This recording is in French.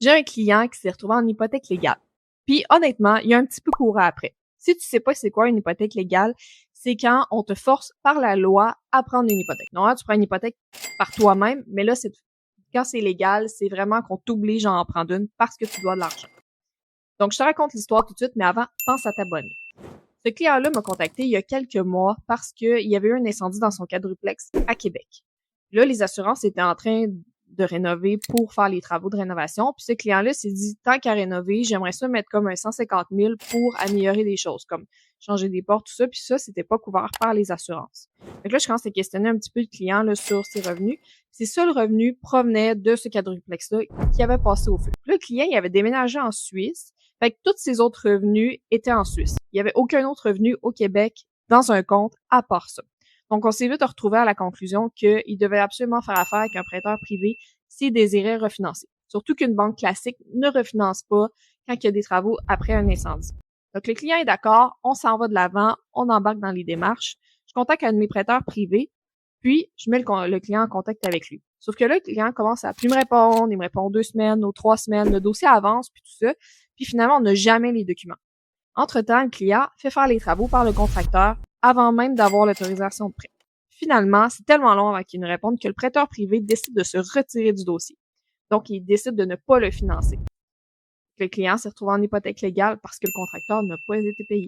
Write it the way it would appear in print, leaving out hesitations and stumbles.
J'ai un client qui s'est retrouvé en hypothèque légale. Puis honnêtement, il y a un petit peu couru après. Si tu sais pas c'est quoi une hypothèque légale, c'est quand on te force par la loi à prendre une hypothèque. Normalement, tu prends une hypothèque par toi-même, mais là, quand c'est légal, c'est vraiment qu'on t'oblige à en prendre une parce que tu dois de l'argent. Donc, je te raconte l'histoire tout de suite, mais avant, pense à t'abonner. Ce client-là m'a contacté il y a quelques mois parce qu'il y avait eu un incendie dans son quadruplex à Québec. Là, les assurances étaient en train de rénover pour faire les travaux de rénovation. Puis ce client-là s'est dit, tant qu'à rénover, j'aimerais ça mettre comme un 150 000 pour améliorer des choses, comme changer des portes, tout ça. Puis ça, c'était pas couvert par les assurances. Donc là, je commence à questionner un petit peu le client là, sur ses revenus. Ses seuls revenus provenaient de ce quadruplex-là qui avait passé au feu. Puis là, le client, il avait déménagé en Suisse. Fait que tous ses autres revenus étaient en Suisse. Il y avait aucun autre revenu au Québec dans un compte à part ça. Donc, on s'est vite retrouvé à la conclusion qu'il devait absolument faire affaire avec un prêteur privé s'il désirait refinancer. Surtout qu'une banque classique ne refinance pas quand il y a des travaux après un incendie. Donc, le client est d'accord, on s'en va de l'avant, on embarque dans les démarches. Je contacte un de mes prêteurs privés, puis je mets le client en contact avec lui. Sauf que là, le client commence à plus me répondre, il me répond 2 semaines, ou 3 semaines, le dossier avance, puis tout ça. Puis finalement, on n'a jamais les documents. Entre-temps, le client fait faire les travaux par le contracteur avant même d'avoir l'autorisation de prêt. Finalement, c'est tellement long avant qu'il nous réponde que le prêteur privé décide de se retirer du dossier. Donc, il décide de ne pas le financer. Le client s'est retrouvé en hypothèque légale parce que le contracteur n'a pas été payé.